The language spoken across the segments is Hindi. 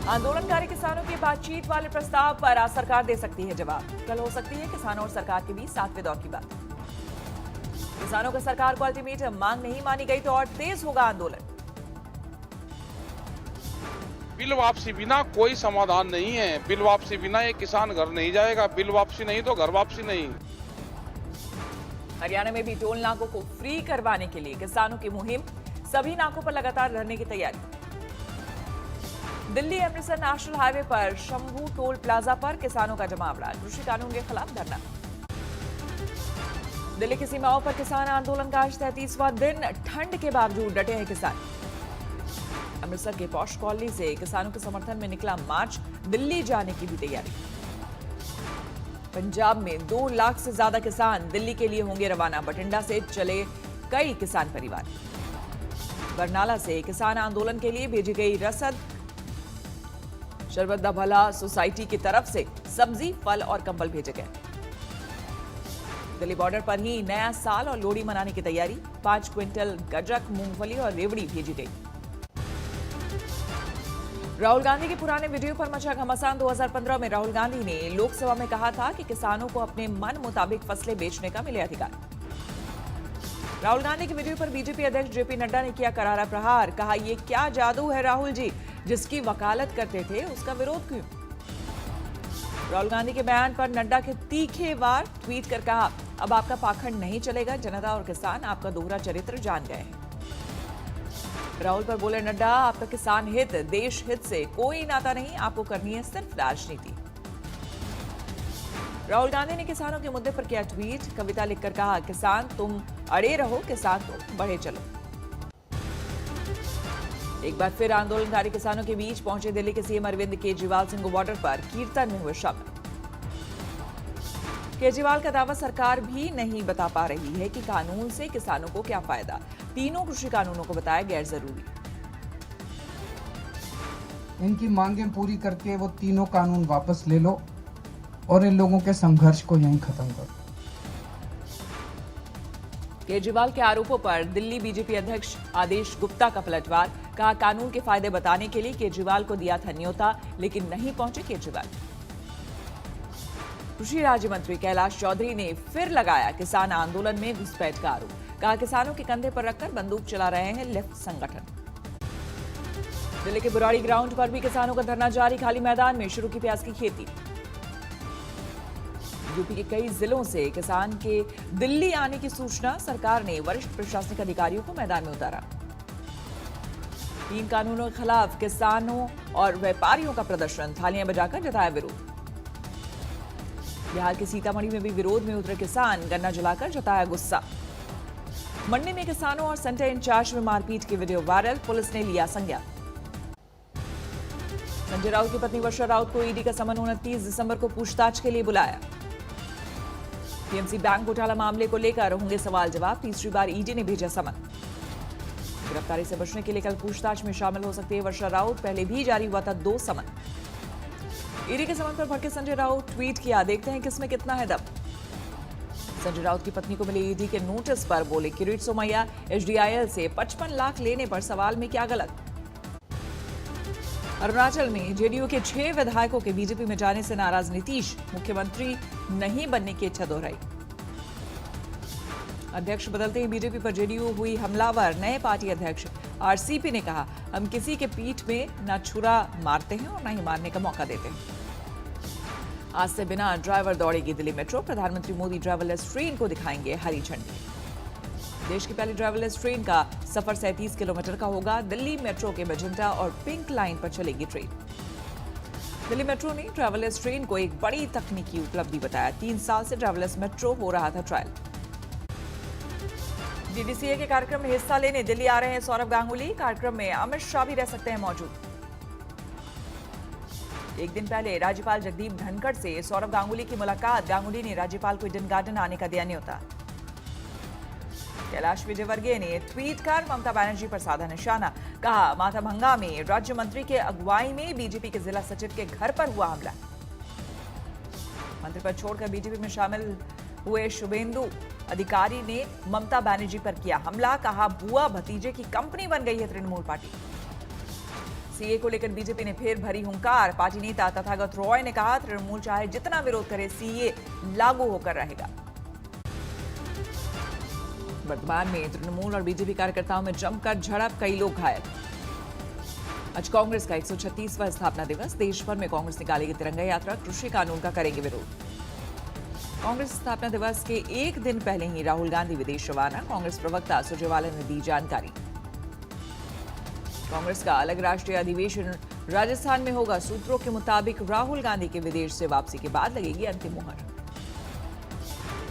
आंदोलनकारी किसानों की बातचीत वाले प्रस्ताव पर आज सरकार दे सकती है जवाब। कल हो सकती है किसानों और सरकार के बीच 7वें दौर की बात। किसानों का सरकार को अल्टीमेटम मांग नहीं मानी गई तो और तेज होगा आंदोलन। बिल वापसी बिना कोई समाधान नहीं है। बिल वापसी बिना ये किसान घर नहीं जाएगा। बिल वापसी नहीं तो घर वापसी नहीं। हरियाणा में भी टोल नाकों को फ्री करवाने के लिए किसानों की मुहिम, सभी नाकों पर लगातार धरने की तैयारी। दिल्ली अमृतसर नेशनल हाईवे पर शंभू टोल प्लाजा पर किसानों का जमावड़ा, कृषि कानून के खिलाफ धरना। दिल्ली की सीमाओं पर किसान आंदोलन का आज 33वां दिन, ठंड के बावजूद डटे हैं किसान। अमृतसर के पॉश कॉलोनी से किसानों के समर्थन में निकला मार्च, दिल्ली जाने की भी तैयारी। पंजाब में 2 लाख से ज्यादा किसान दिल्ली के लिए होंगे रवाना, बठिंडा से चले कई किसान परिवार। बरनाला से किसान आंदोलन के लिए भेजी गई रसद, शरबत दा भला सोसाइटी की तरफ से सब्जी, फल और कंबल भेजे गए। दिल्ली बॉर्डर पर ही नया साल और लोहड़ी मनाने की तैयारी, 5 क्विंटल गजक, मूंगफली और रेवड़ी भेजी गई। राहुल गांधी के पुराने वीडियो पर मचा घमासान। 2015 में राहुल गांधी ने लोकसभा में कहा था कि किसानों को अपने मन मुताबिक फसलें बेचने का मिले अधिकार। राहुल गांधी के वीडियो पर बीजेपी अध्यक्ष जेपी नड्डा ने किया करारा प्रहार, कहा ये क्या जादू है राहुल जी, जिसकी वकालत करते थे उसका विरोध क्यों। राहुल गांधी के बयान पर नड्डा के तीखे वार ट्वीट कर कहा, अब आपका पाखंड नहीं चलेगा, जनता और किसान आपका दोहरा चरित्र जान गए हैं। राहुल पर बोले नड्डा, आपका किसान हित, देश हित से कोई नाता नहीं, आपको करनी है सिर्फ राजनीति। राहुल गांधी ने किसानों के मुद्दे पर किया ट्वीट, कविता लिखकर कहा, किसान तुम अड़े रहो, किसान तुम बढ़े चलो। एक बार फिर आंदोलनकारी किसानों के बीच पहुंचे दिल्ली के सीएम अरविंद केजरीवाल सिंह बॉर्डर पर कीर्तन में हुए शामिल। केजरीवाल का दावा सरकार भी नहीं बता पा रही है कि कानून से किसानों को क्या फायदा, तीनों कृषि कानूनों को बताया गैर जरूरी। इनकी मांगें पूरी करके वो तीनों कानून वापस ले लो और इन लोगों के संघर्ष को यहीं खत्म करो। केजरीवाल के आरोपों पर दिल्ली बीजेपी अध्यक्ष आदेश गुप्ता का पलटवार, कहा कानून के फायदे बताने के लिए केजरीवाल को दिया था न्योता, लेकिन नहीं पहुंचे केजरीवाल। कृषि राज्य मंत्री कैलाश चौधरी ने फिर लगाया किसान आंदोलन में घुसपैठ का आरोप, कहा किसानों के कंधे पर रखकर बंदूक चला रहे हैं लेफ्ट संगठन। दिल्ली के बुराड़ी ग्राउंड पर भी किसानों का धरना जारी, खाली मैदान में शुरू की प्याज की खेती। यूपी के कई जिलों से किसान के दिल्ली आने की सूचना, सरकार ने वरिष्ठ प्रशासनिक अधिकारियों को मैदान में उतारा। 3 कानूनों के खिलाफ किसानों और व्यापारियों का प्रदर्शन, थालियां बजाकर जताया विरोध। बिहार के सीतामढ़ी में भी विरोध में उतरे किसान, गन्ना जलाकर जताया गुस्सा। मंडी में किसानों और सेंटर इंचार्ज में मारपीट की वीडियो वायरल, पुलिस ने लिया संज्ञान। संजय राउत की पत्नी वर्षा राउत को ईडी का समन 29 दिसंबर को पूछताछ के लिए बुलाया। पीएमसी बैंक घोटाला मामले को लेकर होंगे सवाल जवाब, तीसरी बार ईडी ने भेजा समन। गिरफ्तारी से बचने के लिए कल पूछताछ में शामिल हो सकती है वर्षा राउत, पहले भी जारी हुआ था 2 समन। ईडी के समन पर भड़के संजय राउत, ट्वीट किया, देखते हैं किसमें कितना है दम। संजय राउत की पत्नी को मिले ईडी के नोटिस पर बोले किरीट सोमैया, एचडीआईएल से 55 लाख लेने पर सवाल में क्या गलत। अरुणाचल में जेडीयू के 6 विधायकों के बीजेपी में जाने से नाराज नीतीश, मुख्यमंत्री नहीं बनने की इच्छा दोहराई। अध्यक्ष बदलते ही बीजेपी पर जेडीयू हुई हमलावर, नए पार्टी अध्यक्ष आरसीपी ने कहा, हम किसी के पीठ में न छुरा मारते हैं और न ही मारने का मौका देते हैं। आज से बिना ड्राइवर दौड़ेगी दिल्ली मेट्रो, प्रधानमंत्री मोदी ड्राइवरलेस ट्रेन को दिखाएंगे हरी झंडी। देश की पहली ड्राइवरलेस ट्रेन का सफर 37 किलोमीटर का होगा। दिल्ली मेट्रो के मजेंटा और पिंक लाइन पर चलेगी ट्रेन। दिल्ली मेट्रो ने ड्राइवरलेस ट्रेन को एक बड़ी तकनीकी उपलब्धि बताया। 3 साल से ड्राइवरलेस मेट्रो हो रहा था ट्रायल। डीडीसीए के कार्यक्रम में हिस्सा लेने दिल्ली आ रहे हैं सौरभ गांगुली, कार्यक्रम में अमित शाह भी रह सकते हैं मौजूद। एक दिन पहले राज्यपाल जगदीप धनखड़ से सौरभ गांगुली की मुलाकात, गांगुली ने राज्यपाल को ईडन गार्डन आने का दिया न्योता। कैलाश विजयवर्गीय ने ट्वीट कर ममता बनर्जी पर साधा निशाना, कहा माथाभंगा में राज्य मंत्री के अगुवाई में बीजेपी के जिला सचिव के घर पर हुआ हमला। मंत्री पद छोड़कर बीजेपी में शामिल हुए शुभेंदु अधिकारी ने ममता बनर्जी पर किया हमला, कहा बुआ भतीजे की कंपनी बन गई है तृणमूल पार्टी। सीए को लेकर बीजेपी ने फिर भरी हुंकार। पार्टी नेता तथागत रॉय ने कहा, तृणमूल चाहे जितना विरोध करे, सीए लागू होकर रहेगा। वर्तमान में तृणमूल और बीजेपी कार्यकर्ताओं में जमकर झड़प, कई लोग घायल। आज कांग्रेस का 136वां स्थापना दिवस। देश भर में कांग्रेस निकालेगी तिरंगा यात्रा, कृषि कानून का करेंगे विरोध। कांग्रेस स्थापना दिवस के एक दिन पहले ही राहुल गांधी विदेश रवाना। कांग्रेस प्रवक्ता सुरजेवाला ने दी जानकारी। कांग्रेस का अलग राष्ट्रीय अधिवेशन राजस्थान में होगा। सूत्रों के मुताबिक राहुल गांधी के विदेश से वापसी के बाद लगेगी अंतिम मुहर।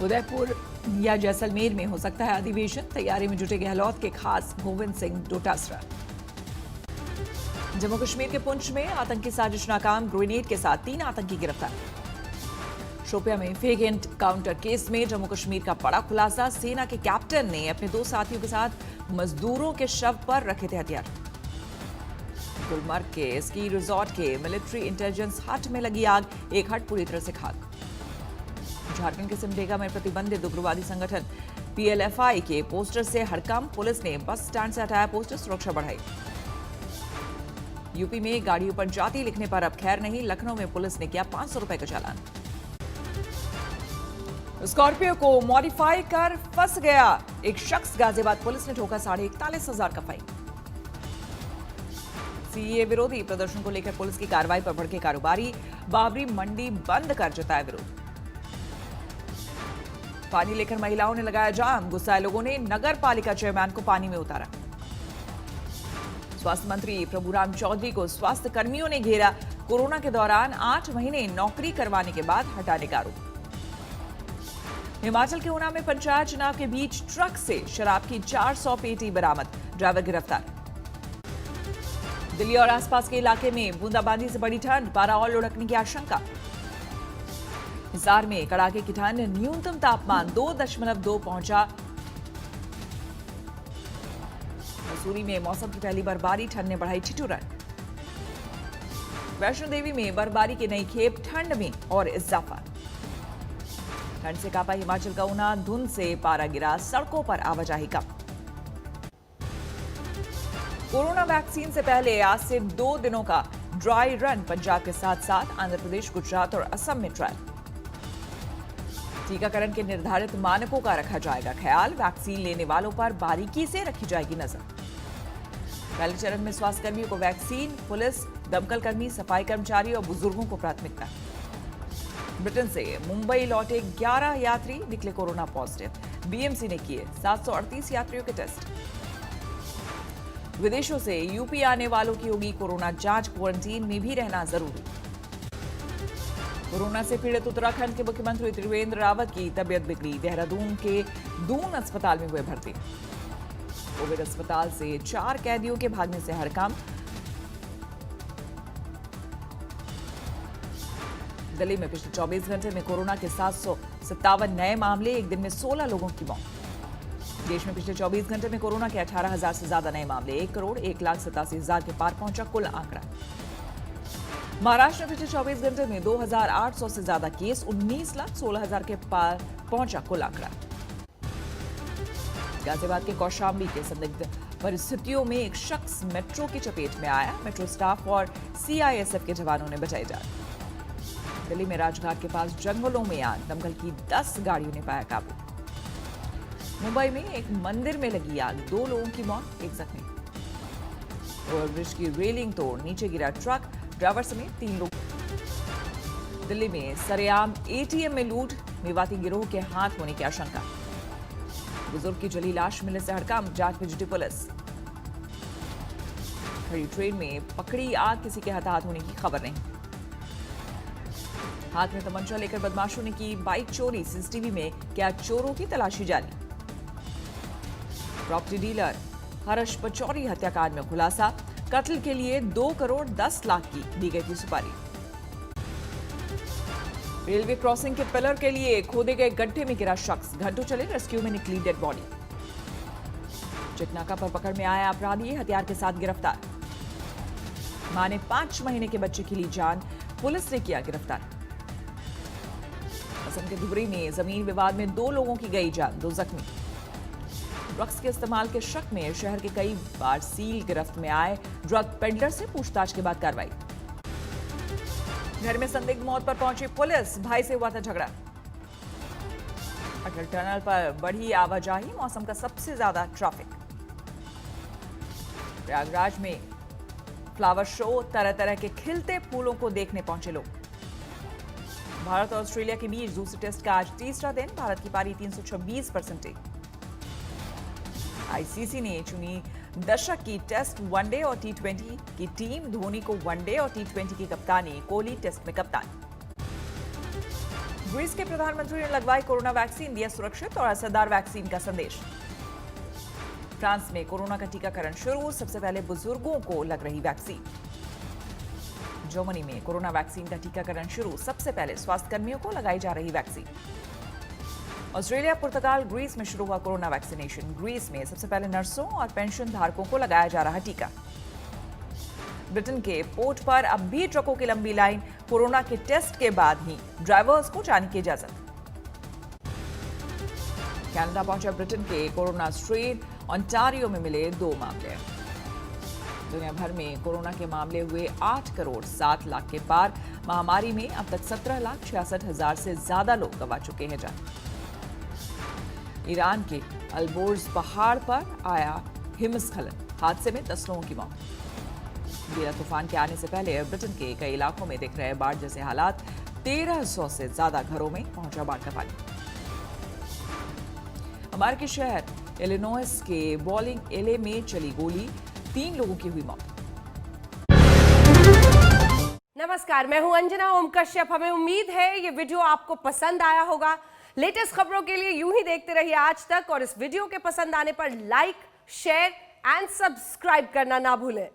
उदयपुर या जैसलमेर में हो सकता है अधिवेशन। तैयारी में जुटे गहलोत के खास गोविंद सिंह डोटासरा। जम्मू कश्मीर के पुंछ में आतंकी साजिश नाकाम। ग्रेनेड के साथ 3 आतंकी गिरफ्तार। शोपिया में फेक एनकाउंटर केस में जम्मू कश्मीर का बड़ा खुलासा। सेना के कैप्टन ने अपने 2 साथियों के साथ मजदूरों के शव पर रखे थे हथियार। गुलमर्ग के स्की रिजॉर्ट के मिलिट्री इंटेलिजेंस हट में लगी आग। एक हट पूरी तरह से खाक। झारखंड के सिमडेगा में प्रतिबंधित उग्रवादी संगठन पीएलएफआई के पोस्टर से हड़कंप। पुलिस ने बस स्टैंड से हटाया पोस्टर, सुरक्षा बढ़ाई। यूपी में गाड़ियों पर जाति लिखने पर अब खैर नहीं। लखनऊ में पुलिस ने किया 500 रुपए का चालान। स्कॉर्पियो को मॉडिफाई कर फंस गया एक शख्स। गाजियाबाद पुलिस ने ठोका 41,500 का फाइन। सीए विरोधी प्रदर्शन को लेकर पुलिस की कार्रवाई पर भड़के कारोबारी। बाबरी मंडी बंद कर जताया विरोध। पानी लेकर महिलाओं ने लगाया जाम। गुस्साए लोगों ने नगर पालिका चेयरमैन को पानी में उतारा। स्वास्थ्य मंत्री प्रभुराम चौधरी को स्वास्थ्य कर्मियों ने घेरा। कोरोना के दौरान 8 महीने नौकरी करवाने के बाद हटाने का आरोप। हिमाचल के ऊना में पंचायत चुनाव के बीच ट्रक से शराब की 400 पेटी बरामद। ड्राइवर गिरफ्तार। दिल्ली और आसपास के इलाके में बूंदाबांदी से बड़ी ठंड। पारा और लुढ़कने की आशंका। हिसार में कड़ाके की ठंड। न्यूनतम तापमान 2.2 पहुंचा। मसूरी में मौसम की पहली बर्फबारी। ठंड ने बढ़ाई ठिठुरन। वैष्णो देवी में बर्फबारी की नई खेप। ठंड में और इजाफा। ठंड से कांपा हिमाचल का ऊना। धुंध से पारा गिरा। सड़कों पर आवाजाही कम। कोरोना वैक्सीन से पहले आज से 2 दिनों का ड्राई रन। पंजाब के साथ साथ आंध्र प्रदेश, गुजरात और असम में ट्रायल। टीकाकरण के निर्धारित मानकों का रखा जाएगा ख्याल। वैक्सीन लेने वालों पर बारीकी से रखी जाएगी नजर। पहले चरण में स्वास्थ्य कर्मियों को वैक्सीन। पुलिस, दमकल कर्मी, सफाई कर्मचारी और बुजुर्गों को प्राथमिकता। ब्रिटेन से मुंबई लौटे 11 यात्री निकले कोरोना पॉजिटिव। बीएमसी ने किए 738 यात्रियों के टेस्ट। विदेशों से यूपी आने वालों की होगी कोरोना जांच। क्वारंटीन में भी रहना जरूरी। कोरोना से पीड़ित उत्तराखंड के मुख्यमंत्री त्रिवेंद्र रावत की तबियत बिगड़ी। देहरादून के दून अस्पताल में हुए भर्ती। कोविड अस्पताल से 4 कैदियों के भागने से हड़कंप। दिल्ली में पिछले 24 घंटे में कोरोना के 757 नए मामले। एक दिन में 16 लोगों की मौत। देश में पिछले 24 घंटे में कोरोना के 18,000 से ज्यादा नए मामले। 1,01,87,000 के पार पहुंचा कुल आंकड़ा। महाराष्ट्र में पिछले 24 घंटे में 2,800 से ज्यादा केस। 19,16,000 के पार पहुंचा कुल आंकड़ा। गाजियाबाद के कौशाम्बी के संदिग्ध परिस्थितियों में एक शख्स मेट्रो की चपेट में आया। मेट्रो स्टाफ और सीआईएसएफ के जवानों ने बचाई जान। दिल्ली में राजघाट के पास जंगलों में आग। दमकल की 10 गाड़ियों ने पाया काबू। मुंबई में एक मंदिर में लगी आग। 2 लोगों की मौत, 1 जख्मी। ओवरब्रिज की रेलिंग तोड़ नीचे गिरा ट्रक। ड्राइवर समेत 3 लोग। दिल्ली में सरेआम एटीएम में लूट। मेवाती गिरोह के हाथ होने की आशंका। बुजुर्ग की जली लाश मिलने से हड़कंप। जांच में जुटी पुलिस। खड़ी ट्रेन में पकड़ी आग। किसी के हताहत होने की खबर नहीं। हाथ में तमंचा लेकर बदमाशों ने की बाइक चोरी। सीसीटीवी में क्या चोरों की तलाशी जारी। प्रॉपर्टी डीलर हर्ष पचौरी हत्याकांड में खुलासा। कत्ल के लिए 2 करोड़ 10 लाख की दी गई थी सुपारी। रेलवे क्रॉसिंग के पिलर के लिए खोदे गए गड्ढे में गिरा शख्स। घंटों चले रेस्क्यू में निकली डेड बॉडी। चिकनाका पर पकड़ में आया अपराधी हथियार के साथ गिरफ्तार। मां ने 5 महीने के बच्चे की ली जान। पुलिस ने किया गिरफ्तार। असम के धुबरी में जमीन विवाद में 2 लोगों की गई जान, 2 जख्मी। ड्रग्स के इस्तेमाल के शक में शहर के कई बार सील गिरफ्त में आए ड्रग पेडलर से पूछताछ के बाद कार्रवाई। घर में संदिग्ध मौत पर पहुंची पुलिस, भाई से हुआ था झगड़ा। अटल टनल पर बढ़ी आवाजाही, मौसम का सबसे ज्यादा ट्रैफिक। प्रयागराज में फ्लावर शो, तरह तरह के खिलते फूलों को देखने पहुंचे लोग। भारत और ऑस्ट्रेलिया के बीच दूसरे टेस्ट का आज तीसरा दिन, भारत की पारी 326 पर सिमटी। आईसीसी ने चुनी दशक की टेस्ट, वनडे और टी20 की टीम। धोनी को वनडे और टी20 की कप्तानी, कोहली टेस्ट में कप्तान। ग्रीस के प्रधानमंत्री ने लगवाई कोरोना वैक्सीन, दिया सुरक्षित और असरदार वैक्सीन का संदेश। फ्रांस में कोरोना का टीकाकरण शुरू, सबसे पहले बुजुर्गों को लग रही वैक्सीन। जर्मनी में कोरोना वैक्सीन का टीकाकरण शुरू, सबसे पहले स्वास्थ्य कर्मियों को लगाई जा रही वैक्सीन। ऑस्ट्रेलिया, पुर्तगाल, ग्रीस में शुरू हुआ कोरोना वैक्सीनेशन। ग्रीस में सबसे पहले नर्सों और पेंशन धारकों को लगाया जा रहा टीका। ब्रिटेन के पोर्ट पर अब भी ट्रकों की लंबी लाइन, कोरोना के टेस्ट के बाद ही ड्राइवर्स को जाने की इजाजत। कनाडा पहुंचा ब्रिटेन के कोरोना स्ट्रेन, ओंटारियो में मिले 2 मामले। दुनिया भर में कोरोना के मामले हुए 8 करोड़ 7 लाख के पार। महामारी में अब तक 17,66,000 से ज्यादा लोग गंवा चुके हैं जान। ईरान के अल्बोर्ज पहाड़ पर आया हिमस्खलन, हादसे में 10 लोगों की मौत। बेला तूफान के आने से पहले ब्रिटेन के कई इलाकों में दिख रहे बाढ़ जैसे हालात, 1300 से ज्यादा घरों में पहुंचा बाढ़ का पानी। अमेरिकी शहर इलिनॉइस के बॉलिंग एले में चली गोली, 3 लोगों की हुई मौत। नमस्कार, मैं हूं अंजना ओम कश्यप। हमें उम्मीद है ये वीडियो आपको पसंद आया होगा। लेटेस्ट खबरों के लिए यूं ही देखते रहिए आज तक, और इस वीडियो के पसंद आने पर लाइक, शेयर एंड सब्सक्राइब करना ना भूलें।